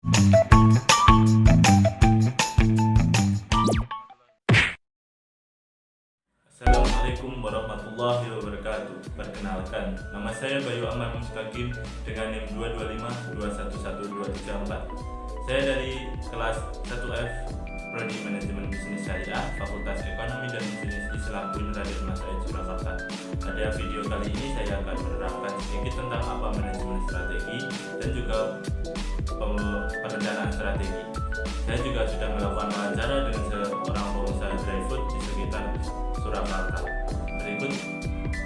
Assalamualaikum warahmatullahi wabarakatuh. Perkenalkan, nama saya Bayu Amar Mustaqim dengan NIM 225211234. Saya dari kelas 1F Prodi Manajemen Bisnis Syariah, Fakultas Ekonomi dan Bisnis Islam UIN Raden Mas Said Surakarta. Pada video kali ini saya akan menerangkan sedikit tentang apa manajemen strategi dan juga perencanaan strategi. Saya juga sudah melakukan wawancara dengan seorang pengusaha dry food di sekitar Surakarta. Berikut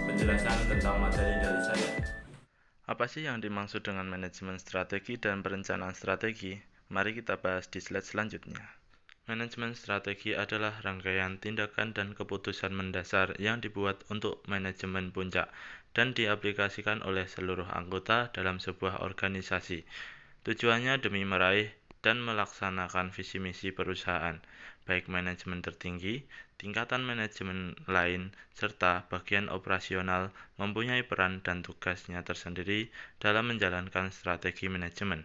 penjelasan tentang materi dari saya. Apa sih yang dimaksud dengan manajemen strategi dan perencanaan strategi? Mari kita bahas di slide selanjutnya. Manajemen strategi adalah rangkaian tindakan dan keputusan mendasar yang dibuat untuk manajemen puncak dan diaplikasikan oleh seluruh anggota dalam sebuah organisasi. Tujuannya demi meraih dan melaksanakan visi misi perusahaan, baik manajemen tertinggi, tingkatan manajemen lain, serta bagian operasional mempunyai peran dan tugasnya tersendiri dalam menjalankan strategi manajemen.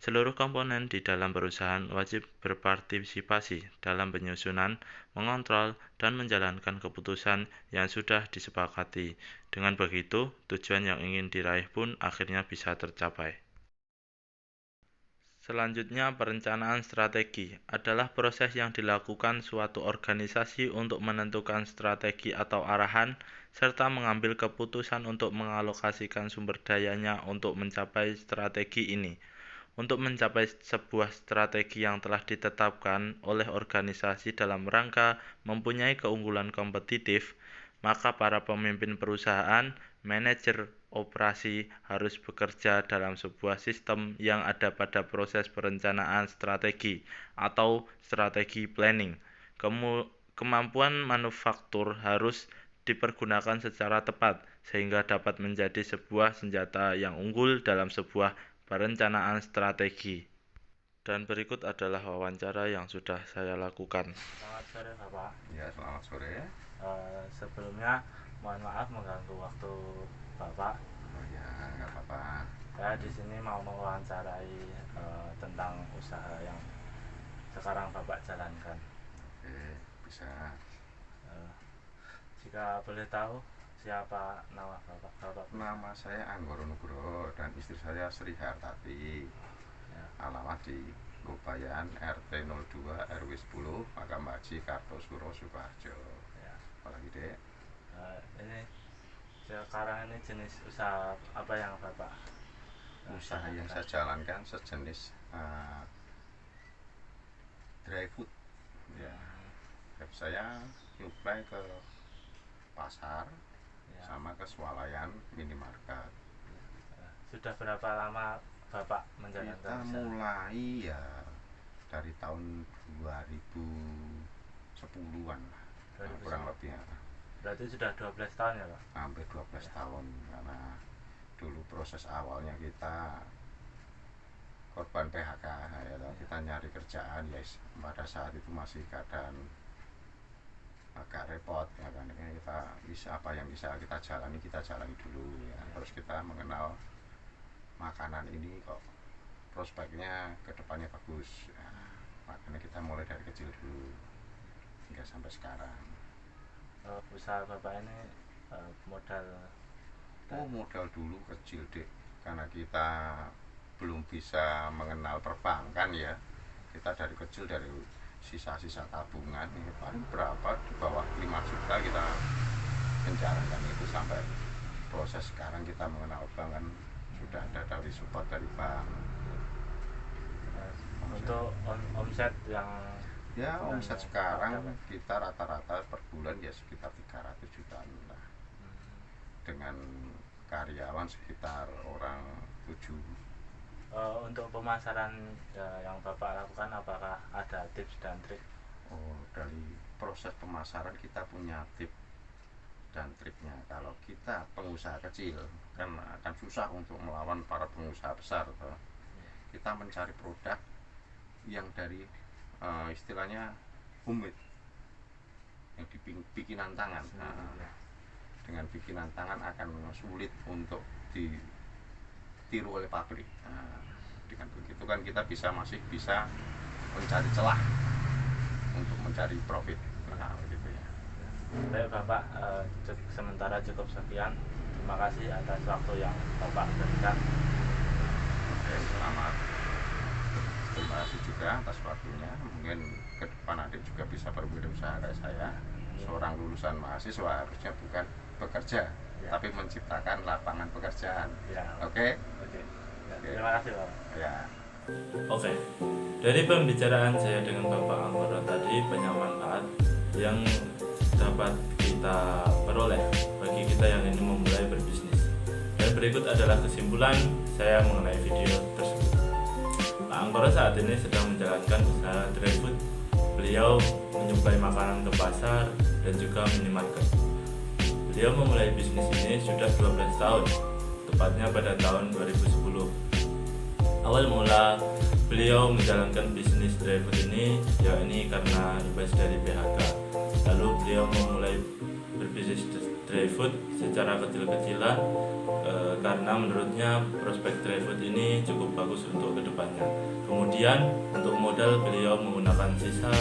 Seluruh komponen di dalam perusahaan wajib berpartisipasi dalam penyusunan, mengontrol, dan menjalankan keputusan yang sudah disepakati. Dengan begitu, tujuan yang ingin diraih pun akhirnya bisa tercapai. Selanjutnya, perencanaan strategi adalah proses yang dilakukan suatu organisasi untuk menentukan strategi atau arahan, serta mengambil keputusan untuk mengalokasikan sumber dayanya untuk mencapai strategi ini. Untuk mencapai sebuah strategi yang telah ditetapkan oleh organisasi dalam rangka mempunyai keunggulan kompetitif, maka para pemimpin perusahaan, manajer operasi harus bekerja dalam sebuah sistem yang ada pada proses perencanaan strategi atau strategi planning. Kemampuan manufaktur harus dipergunakan secara tepat sehingga dapat menjadi sebuah senjata yang unggul dalam sebuah perencanaan strategi. Dan berikut adalah wawancara yang sudah saya lakukan. Selamat sore Bapak. Ya, selamat sore. Sebelumnya mohon maaf mengganggu waktu Bapak. Oh ya, nggak apa-apa. Saya di sini mau mewawancarai tentang usaha yang sekarang Bapak jalankan. Oke, bisa. Jika boleh tahu siapa nama Bapak? Nama saya Anggoro Nugroho dan istri saya Sri Hartati. Ya. Alamat di Gobayan RT 02 RW 10 Makam Haji Kartosuro Sukoharjo. Ya. Apalagi dek? Ini sekarang ini jenis usaha apa yang Bapak? Usaha yang saya jalankan sejenis dry food. Ya, saya supply ke pasar Ya. sama ke swalayan minimarket. Sudah berapa lama Bapak menjalankan Kita usaha? mulai ya dari tahun 2010-an lah, 2010. kurang lebih ya. Berarti sudah 12 tahun ya Pak? Hampir 12 tahun, karena dulu proses awalnya kita korban PHK ya, kita nyari kerjaan ya, pada saat itu masih keadaan agak repot ya kan, kita bisa apa yang bisa kita jalani dulu ya. Terus kita mengenal makanan ini kok prospeknya kedepannya bagus ya, makanya kita mulai dari kecil dulu hingga sampai sekarang. Usaha Bapak ini modal dulu kecil dek, karena kita belum bisa mengenal perbankan ya. Kita dari kecil, dari sisa-sisa tabungan ini paling berapa, di bawah 5 juta kita menjalankan itu sampai proses sekarang kita mengenal bank kan sudah ada dari support dari bank. Untuk omset yang ya omset sekarang kita rata-rata per bulan ya sekitar 300 jutaan lah, dengan karyawan sekitar orang 7. Untuk pemasaran yang Bapak lakukan, apakah ada tips dan trik? Dari proses pemasaran kita punya tips dan triknya. Kalau kita pengusaha kecil kan akan susah untuk melawan para pengusaha besar. Kita mencari produk yang dari istilahnya homemade, yang bikinan tangan. Dengan bikinan tangan akan sulit untuk ditiru oleh pabrik. Dengan begitu kan kita masih bisa mencari celah untuk mencari profit. Nah, begitu ya. Baik Bapak, sementara cukup sekian. Terima kasih atas waktu yang Bapak berikan. Oke, selamat. Terima kasih juga atas waktunya. Mungkin ke depan adik juga bisa berwirausaha kayak saya. Seorang lulusan mahasiswa harusnya bukan bekerja, Ya. tapi menciptakan lapangan pekerjaan. Ya. Oke? Oke. Oke. Terima kasih Bapak. Ya. Oke, dari pembicaraan saya dengan Bapak Anggoro tadi banyak manfaat yang dapat kita peroleh bagi kita yang ingin memulai berbisnis. Dan berikut adalah kesimpulan saya mengenai video tersebut. Pak Anggoro saat ini sedang menjalankan usaha dry food. Beliau menyuplai makanan ke pasar dan juga minimarket. Beliau memulai bisnis ini sudah 12 tahun, tepatnya pada tahun 2010. Awal mula beliau menjalankan bisnis dry food ini yakni karena imbas dari PHK. Lalu beliau memulai berbisnis dry food secara kecil-kecilan karena menurutnya prospek dry food ini cukup bagus untuk kedepannya. Kemudian untuk modal beliau menggunakan sisa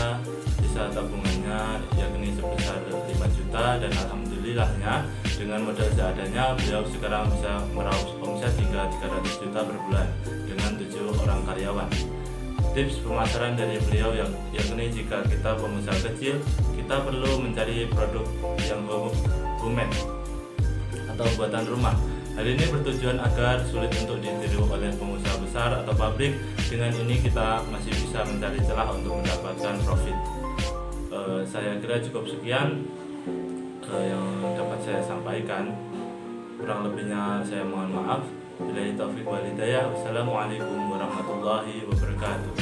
tabungannya yakni sebesar 5 juta dan alhamdulillahnya dengan modal seadanya beliau sekarang bisa meraup omset hingga 300 juta per bulan dengan 7 orang karyawan. Tips pemasaran dari beliau yakni jika kita pengusaha kecil, kita perlu mencari produk yang homemade atau buatan rumah. Hal ini bertujuan agar sulit untuk ditiru oleh pengusaha besar atau pabrik. Dengan ini kita masih bisa mencari celah untuk mendapatkan profit. Saya kira cukup sekian yang dapat saya sampaikan. Kurang lebihnya saya mohon maaf. Billahi taufiq wal hidayah. Wassalamualaikum warahmatullahi wabarakatuh.